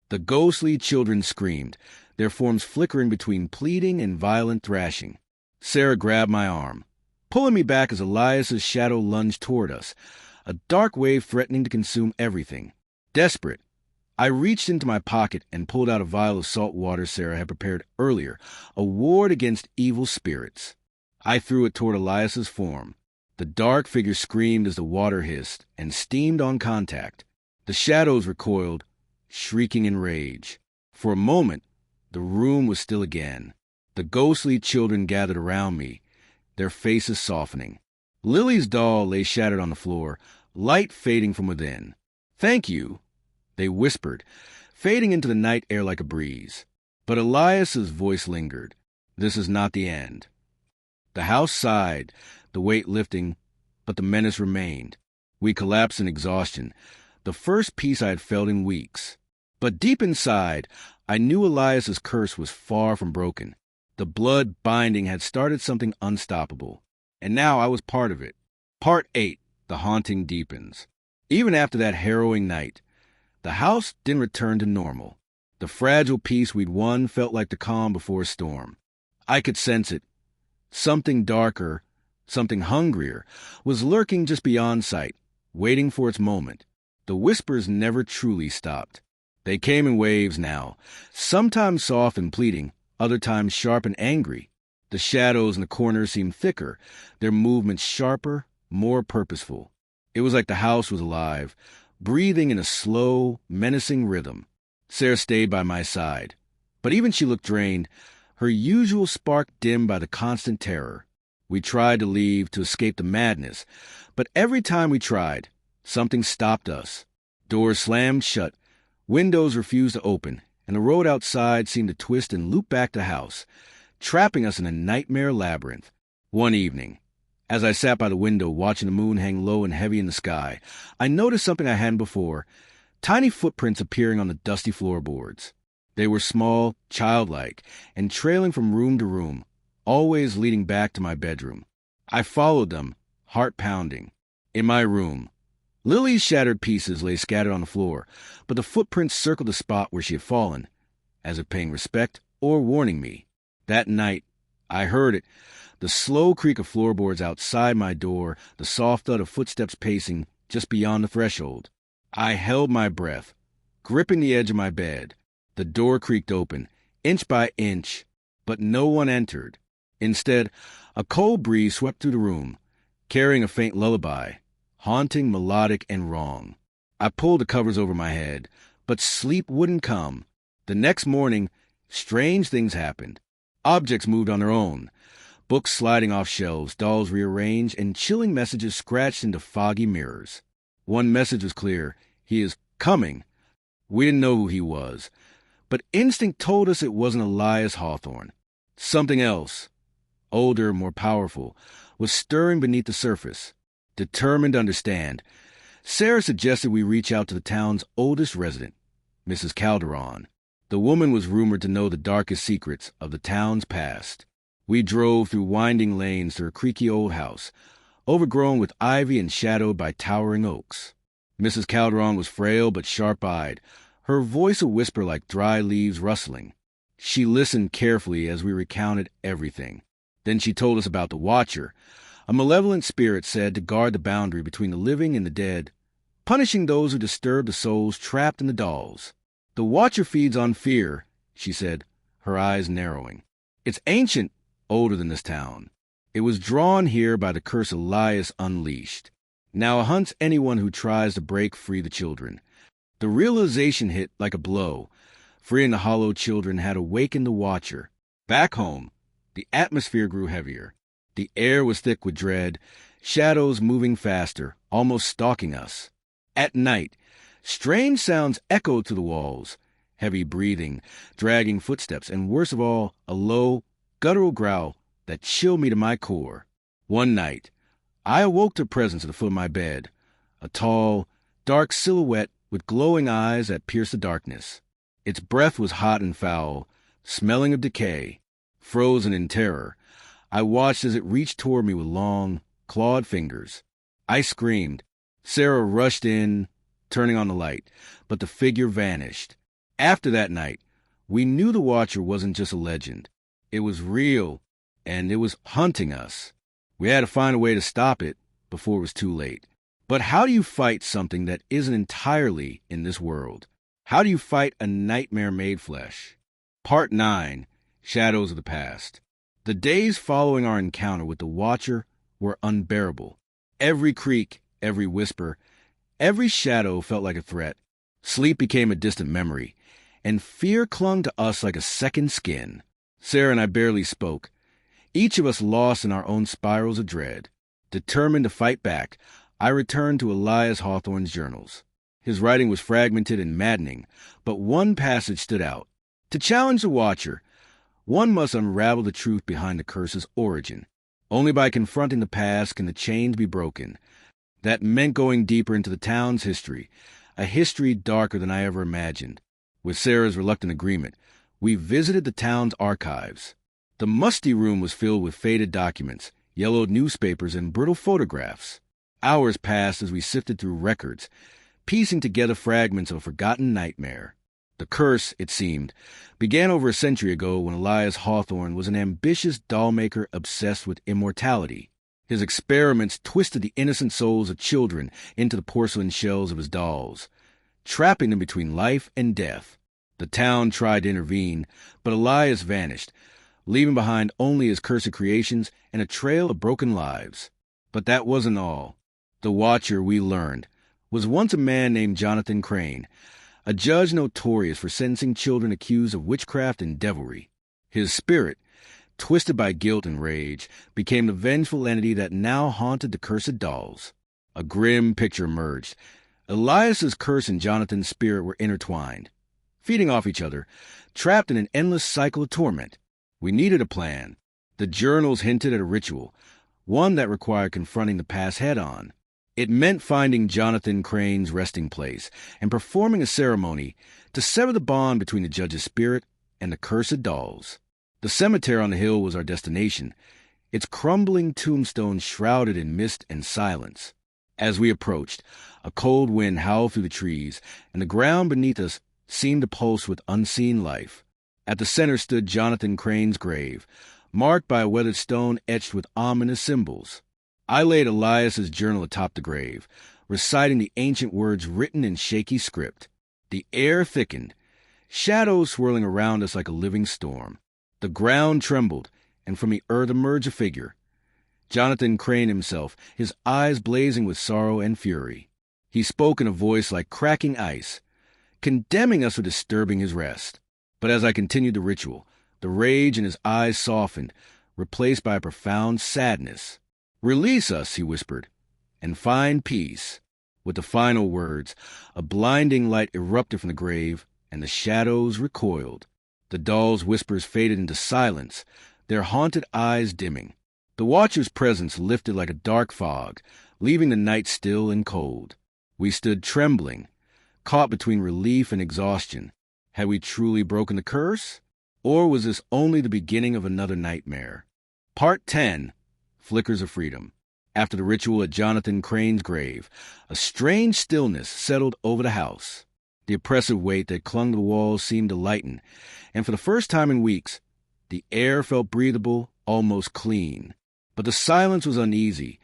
The ghostly children screamed, their forms flickering between pleading and violent thrashing. Sarah grabbed my arm, pulling me back as Elias's shadow lunged toward us, a dark wave threatening to consume everything. Desperate, I reached into my pocket and pulled out a vial of salt water Sarah had prepared earlier, a ward against evil spirits. I threw it toward Elias's form. The dark figure screamed as the water hissed and steamed on contact. The shadows recoiled, shrieking in rage. For a moment, the room was still again. The ghostly children gathered around me, their faces softening. Lily's doll lay shattered on the floor, light fading from within. "Thank you," they whispered, fading into the night air like a breeze. But Elias's voice lingered. "This is not the end." The house sighed, the weight lifting, but the menace remained. We collapsed in exhaustion, the first peace I had felt in weeks. But deep inside, I knew Elias's curse was far from broken. The blood binding had started something unstoppable, and now I was part of it. Part 8. The Haunting Deepens. Even after that harrowing night, the house didn't return to normal. The fragile peace we'd won felt like the calm before a storm. I could sense it. Something darker, something hungrier, was lurking just beyond sight, waiting for its moment. The whispers never truly stopped. They came in waves now, sometimes soft and pleading, other times sharp and angry. The shadows in the corners seemed thicker, their movements sharper, more purposeful. It was like the house was alive, breathing in a slow, menacing rhythm. Sarah stayed by my side, but even she looked drained, her usual spark dimmed by the constant terror. We tried to leave, to escape the madness, but every time we tried, something stopped us. Doors slammed shut, windows refused to open, and the road outside seemed to twist and loop back to the house, trapping us in a nightmare labyrinth. One evening, as I sat by the window watching the moon hang low and heavy in the sky, I noticed something I hadn't before, tiny footprints appearing on the dusty floorboards. They were small, childlike, and trailing from room to room, always leading back to my bedroom. I followed them, heart pounding. In my room, Lily's shattered pieces lay scattered on the floor, but the footprints circled the spot where she had fallen, as if paying respect or warning me. That night, I heard it, the slow creak of floorboards outside my door, the soft thud of footsteps pacing just beyond the threshold. I held my breath, gripping the edge of my bed. The door creaked open, inch by inch, but no one entered. Instead, a cold breeze swept through the room, carrying a faint lullaby, haunting, melodic, and wrong. I pulled the covers over my head, but sleep wouldn't come. The next morning, Strange things happened. Objects moved on their own. Books sliding off shelves, dolls rearranged, and chilling messages scratched into foggy mirrors. One message was clear. He is coming. We didn't know who he was, but instinct told us it wasn't Elias Hawthorne. Something else, older, more powerful, was stirring beneath the surface. Determined to understand, Sarah suggested we reach out to the town's oldest resident, Mrs. Calderon. The woman was rumored to know the darkest secrets of the town's past. We drove through winding lanes to her creaky old house, overgrown with ivy and shadowed by towering oaks. Mrs. Calderon was frail but sharp-eyed, her voice a whisper like dry leaves rustling. She listened carefully as we recounted everything. Then she told us about the Watcher, a malevolent spirit said to guard the boundary between the living and the dead, punishing those who disturb the souls trapped in the dolls. The Watcher feeds on fear, she said, her eyes narrowing. It's ancient, older than this town. It was drawn here by the curse Elias unleashed. Now it hunts anyone who tries to break free the children. The realization hit like a blow. Freeing the hollow children had awakened the Watcher. Back home, the atmosphere grew heavier. The air was thick with dread, shadows moving faster, almost stalking us. At night, strange sounds echoed through the walls, heavy breathing, dragging footsteps, and worst of all, a low, guttural growl that chilled me to my core. One night, I awoke to presence at the foot of my bed, a tall, dark silhouette with glowing eyes that pierced the darkness. Its breath was hot and foul, smelling of decay. Frozen in terror, I watched as it reached toward me with long, clawed fingers. I screamed. Sarah rushed in, turning on the light, but the figure vanished. After that night, we knew the Watcher wasn't just a legend. It was real, and it was hunting us. We had to find a way to stop it before it was too late. But how do you fight something that isn't entirely in this world? How do you fight a nightmare made flesh? Part 9, Shadows of the Past. The days following our encounter with the Watcher were unbearable. Every creak, every whisper, every shadow felt like a threat. Sleep became a distant memory, and fear clung to us like a second skin. Sarah and I barely spoke, each of us lost in our own spirals of dread. Determined to fight back, I returned to Elias Hawthorne's journals. His writing was fragmented and maddening, but one passage stood out. To challenge the Watcher, one must unravel the truth behind the curse's origin. Only by confronting the past can the chains be broken. That meant going deeper into the town's history, a history darker than I ever imagined. With Sarah's reluctant agreement, we visited the town's archives. The musty room was filled with faded documents, yellowed newspapers, and brittle photographs. Hours passed as we sifted through records, piecing together fragments of a forgotten nightmare. The curse, it seemed, began over a century ago when Elias Hawthorne was an ambitious doll-maker obsessed with immortality. His experiments twisted the innocent souls of children into the porcelain shells of his dolls, trapping them between life and death. The town tried to intervene, but Elias vanished, leaving behind only his cursed creations and a trail of broken lives. But that wasn't all. The Watcher, we learned, was once a man named Jonathan Crane, a judge notorious for sentencing children accused of witchcraft and devilry. His spirit, twisted by guilt and rage, became the vengeful entity that now haunted the cursed dolls. A grim picture emerged. Elias's curse and Jonathan's spirit were intertwined, feeding off each other, trapped in an endless cycle of torment. We needed a plan. The journals hinted at a ritual, one that required confronting the past head-on. It meant finding Jonathan Crane's resting place and performing a ceremony to sever the bond between the judge's spirit and the cursed dolls. The cemetery on the hill was our destination, its crumbling tombstones shrouded in mist and silence. As we approached, a cold wind howled through the trees, and the ground beneath us seemed to pulse with unseen life. At the center stood Jonathan Crane's grave, marked by a weathered stone etched with ominous symbols. I laid Elias's journal atop the grave, reciting the ancient words written in shaky script. The air thickened, shadows swirling around us like a living storm. The ground trembled, and from the earth emerged a figure. Jonathan Crane himself, his eyes blazing with sorrow and fury. He spoke in a voice like cracking ice, condemning us for disturbing his rest. But as I continued the ritual, the rage in his eyes softened, replaced by a profound sadness. "Release us," he whispered, "and find peace." With the final words, a blinding light erupted from the grave, and the shadows recoiled. The doll's whispers faded into silence, their haunted eyes dimming. The watcher's presence lifted like a dark fog, leaving the night still and cold. We stood trembling, caught between relief and exhaustion. Had we truly broken the curse? Or was this only the beginning of another nightmare? Part 10. Flickers of Freedom. After the ritual at Jonathan Crane's grave, a strange stillness settled over the house. The oppressive weight that clung to the walls seemed to lighten, and for the first time in weeks, the air felt breathable, almost clean. But the silence was uneasy,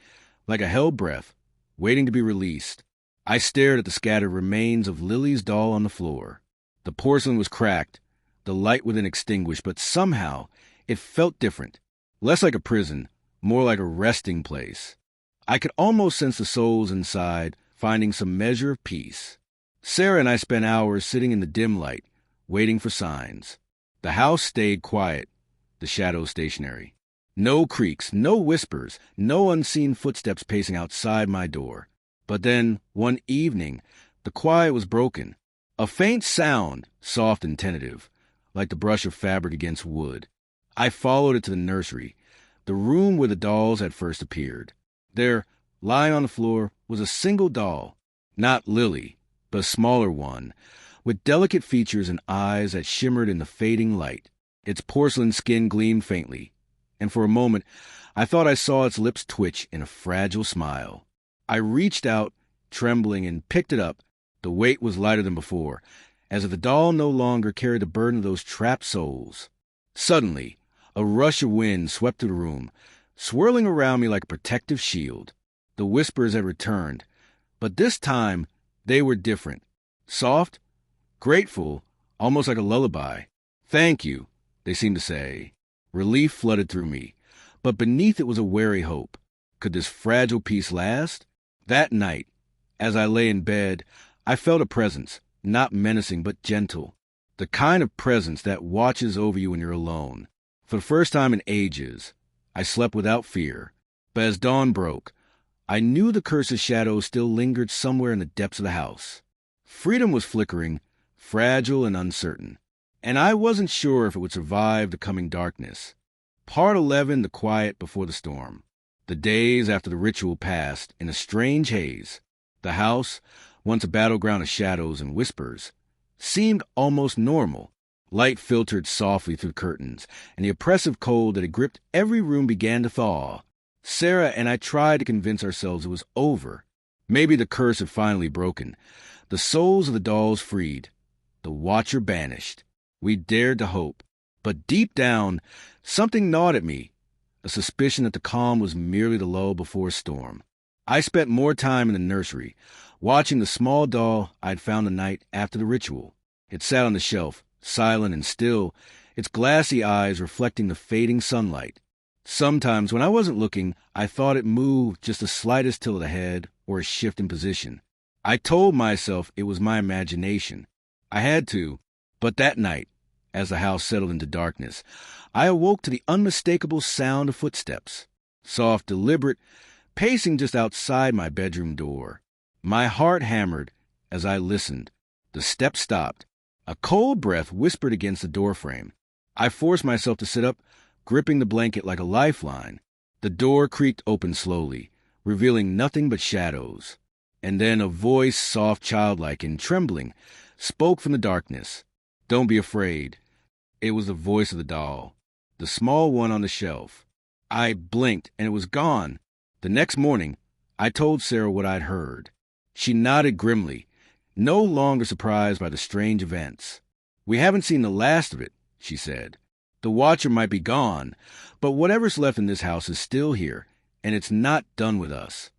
like a held breath, waiting to be released. I stared at the scattered remains of Lily's doll on the floor. The porcelain was cracked, the light within extinguished, but somehow it felt different. Less like a prison, more like a resting place. I could almost sense the souls inside, finding some measure of peace. Sarah and I spent hours sitting in the dim light, waiting for signs. The house stayed quiet, the shadows stationary. No creaks, no whispers, no unseen footsteps pacing outside my door. But then, one evening, the quiet was broken. A faint sound, soft and tentative, like the brush of fabric against wood. I followed it to the nursery, the room where the dolls had first appeared. There, lying on the floor, was a single doll, not Lily, but a smaller one, with delicate features and eyes that shimmered in the fading light. Its porcelain skin gleamed faintly, and for a moment I thought I saw its lips twitch in a fragile smile. I reached out, trembling, and picked it up. The weight was lighter than before, as if the doll no longer carried the burden of those trapped souls. Suddenly, a rush of wind swept through the room, swirling around me like a protective shield. The whispers had returned, but this time they were different. Soft, grateful, almost like a lullaby. "Thank you," they seemed to say. Relief flooded through me, but beneath it was a wary hope. Could this fragile peace last? That night, as I lay in bed, I felt a presence, not menacing but gentle. The kind of presence that watches over you when you're alone. For the first time in ages, I slept without fear. But as dawn broke, I knew the curse's shadow still lingered somewhere in the depths of the house. Freedom was flickering, fragile and uncertain, and I wasn't sure if it would survive the coming darkness. Part 11. The Quiet Before the Storm. The days after the ritual passed in a strange haze. The house, once a battleground of shadows and whispers, seemed almost normal. Light filtered softly through curtains, and the oppressive cold that had gripped every room began to thaw. Sarah and I tried to convince ourselves it was over. Maybe the curse had finally broken. The souls of the dolls freed. The watcher banished. We dared to hope. But deep down, something gnawed at me, a suspicion that the calm was merely the lull before a storm. I spent more time in the nursery, watching the small doll I'd found the night after the ritual. It sat on the shelf, silent and still, its glassy eyes reflecting the fading sunlight. Sometimes, when I wasn't looking, I thought it moved just the slightest tilt of the head or a shift in position. I told myself it was my imagination. I had to, but that night, as the house settled into darkness, I awoke to the unmistakable sound of footsteps, soft, deliberate, pacing just outside my bedroom door. My heart hammered as I listened. The steps stopped. A cold breath whispered against the doorframe. I forced myself to sit up, gripping the blanket like a lifeline. The door creaked open slowly, revealing nothing but shadows. And then a voice, soft, childlike, and trembling, spoke from the darkness. "Don't be afraid." It was the voice of the doll, the small one on the shelf. I blinked, and it was gone. The next morning, I told Sarah what I'd heard. She nodded grimly, no longer surprised by the strange events. "We haven't seen the last of it," she said. "The watcher might be gone, but whatever's left in this house is still here, and it's not done with us."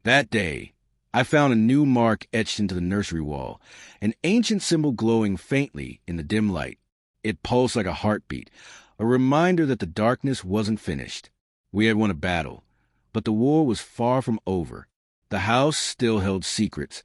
That day, I found a new mark etched into the nursery wall, an ancient symbol glowing faintly in the dim light. It pulsed like a heartbeat, a reminder that the darkness wasn't finished. We had won a battle, but the war was far from over. The house still held secrets,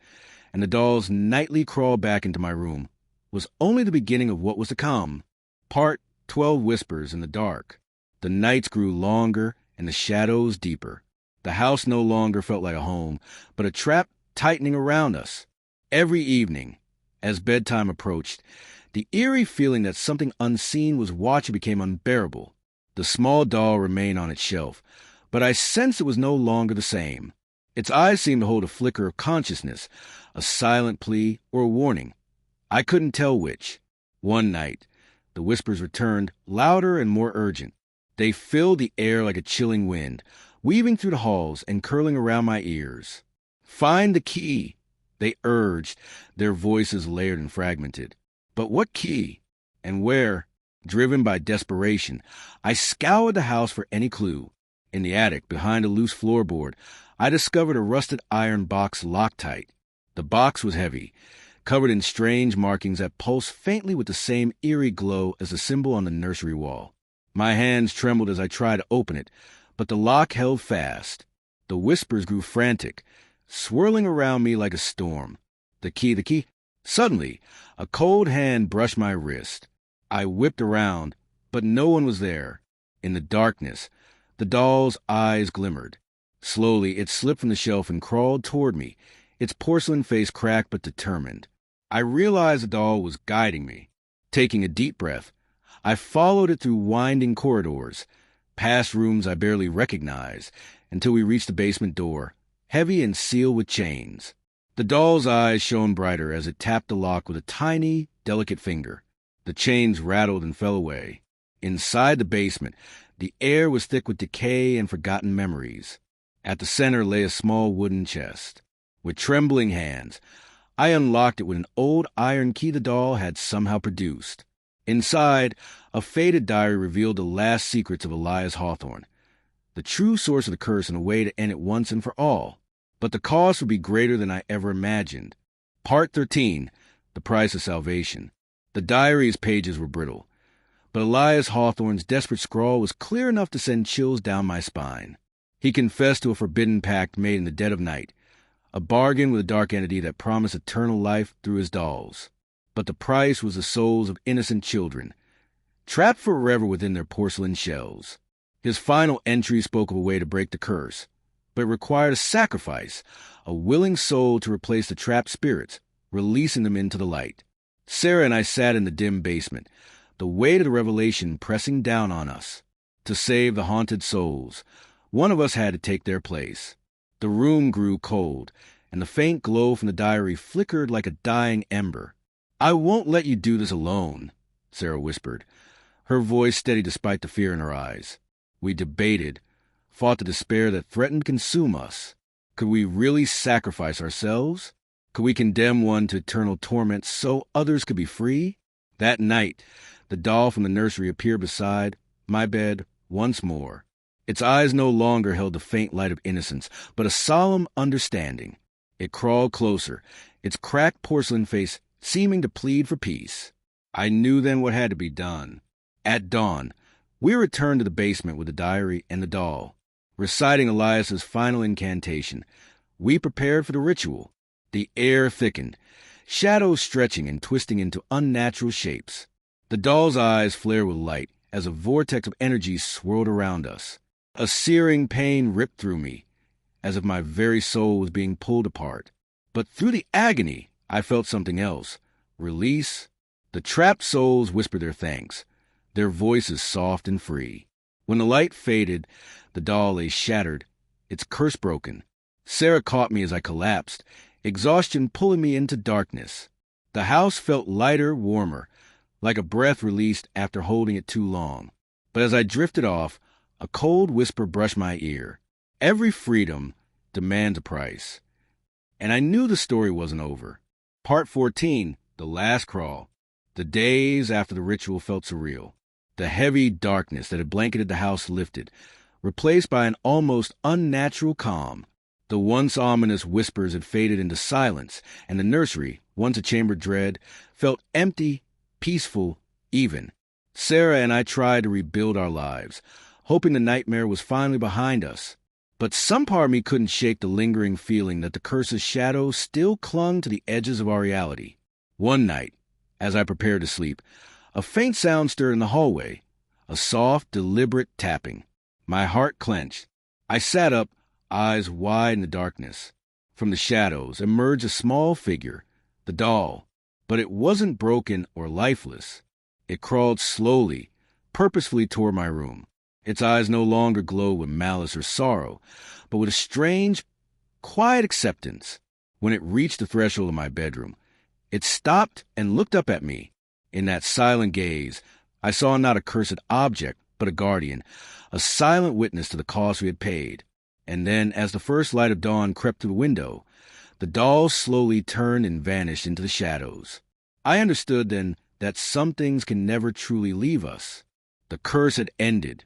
and the dolls nightly crawled back into my room, was only the beginning of what was to come. Part 12 Whispers in the Dark. The nights grew longer and the shadows deeper. The house no longer felt like a home, but a trap tightening around us. Every evening, as bedtime approached, the eerie feeling that something unseen was watching became unbearable. The small doll remained on its shelf, but I sensed it was no longer the same. Its eyes seemed to hold a flicker of consciousness, a silent plea or a warning. I couldn't tell which. One night, the whispers returned, louder and more urgent. They filled the air like a chilling wind, weaving through the halls and curling around my ears. "Find the key," they urged, their voices layered and fragmented. But what key? And where? Driven by desperation, I scoured the house for any clue. In the attic, behind a loose floorboard, I discovered a rusted iron box locked tight. The box was heavy, covered in strange markings that pulsed faintly with the same eerie glow as the symbol on the nursery wall. My hands trembled as I tried to open it, but the lock held fast. The whispers grew frantic, swirling around me like a storm. The key. Suddenly, a cold hand brushed my wrist. I whipped around, but no one was there. In the darkness, the doll's eyes glimmered. Slowly, it slipped from the shelf and crawled toward me, its porcelain face cracked but determined. I realized the doll was guiding me. Taking a deep breath, I followed it through winding corridors, past rooms I barely recognized, until we reached the basement door, heavy and sealed with chains. The doll's eyes shone brighter as it tapped the lock with a tiny, delicate finger. The chains rattled and fell away. Inside the basement, the air was thick with decay and forgotten memories. At the center lay a small wooden chest. With trembling hands, I unlocked it with an old iron key the doll had somehow produced. Inside, a faded diary revealed the last secrets of Elias Hawthorne, the true source of the curse and a way to end it once and for all. But the cost would be greater than I ever imagined. Part 13, The Price of Salvation. The diary's pages were brittle, but Elias Hawthorne's desperate scrawl was clear enough to send chills down my spine. He confessed to a forbidden pact made in the dead of night, a bargain with a dark entity that promised eternal life through his dolls. But the price was the souls of innocent children, trapped forever within their porcelain shells. His final entry spoke of a way to break the curse, but it required a sacrifice, a willing soul to replace the trapped spirits, releasing them into the light. Sarah and I sat in the dim basement, the weight of the revelation pressing down on us. To save the haunted souls, one of us had to take their place. The room grew cold, and the faint glow from the diary flickered like a dying ember. "I won't let you do this alone," Sarah whispered, her voice steady despite the fear in her eyes. We debated, fought the despair that threatened to consume us. Could we really sacrifice ourselves? Could we condemn one to eternal torment so others could be free? That night, the doll from the nursery appeared beside my bed once more. Its eyes no longer held the faint light of innocence, but a solemn understanding. It crawled closer, its cracked porcelain face seeming to plead for peace. I knew then what had to be done. At dawn, we returned to the basement with the diary and the doll. Reciting Elias's final incantation, we prepared for the ritual. The air thickened, shadows stretching and twisting into unnatural shapes. The doll's eyes flared with light as a vortex of energy swirled around us. A searing pain ripped through me, as if my very soul was being pulled apart. But through the agony, I felt something else. Release. The trapped souls whispered their thanks, their voices soft and free. When the light faded, the doll lay shattered, its curse broken. Sarah caught me as I collapsed, exhaustion pulling me into darkness. The house felt lighter, warmer, like a breath released after holding it too long. But as I drifted off, a cold whisper brushed my ear. Every freedom demands a price. And I knew the story wasn't over. Part 14, The Last Crawl. The days after the ritual felt surreal. The heavy darkness that had blanketed the house lifted, replaced by an almost unnatural calm. The once ominous whispers had faded into silence, and the nursery, once a chamber of dread, felt empty, peaceful, even. Sarah and I tried to rebuild our lives, hoping the nightmare was finally behind us. But some part of me couldn't shake the lingering feeling that the curse's shadow still clung to the edges of our reality. One night, As I prepared to sleep, a faint sound stirred in the hallway, a soft, deliberate tapping. My heart clenched. I sat up, eyes wide in the darkness. From the shadows emerged a small figure, the doll, but it wasn't broken or lifeless. It crawled slowly, purposefully toward my room. Its eyes no longer glowed with malice or sorrow, but with a strange, quiet acceptance. When it reached the threshold of my bedroom, it stopped and looked up at me. In that silent gaze, I saw not a cursed object, but a guardian, a silent witness to the cost we had paid. And then, as the first light of dawn crept through the window, the doll slowly turned and vanished into the shadows. I understood then that some things can never truly leave us. The curse had ended,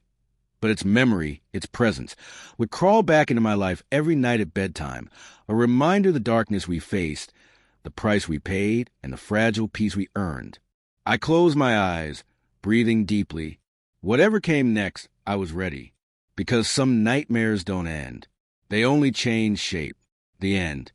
but its memory, its presence, would crawl back into my life every night at bedtime, a reminder of the darkness we faced, the price we paid, and the fragile peace we earned. I closed my eyes, breathing deeply. Whatever came next, I was ready, because some nightmares don't end. They only change shape. The end.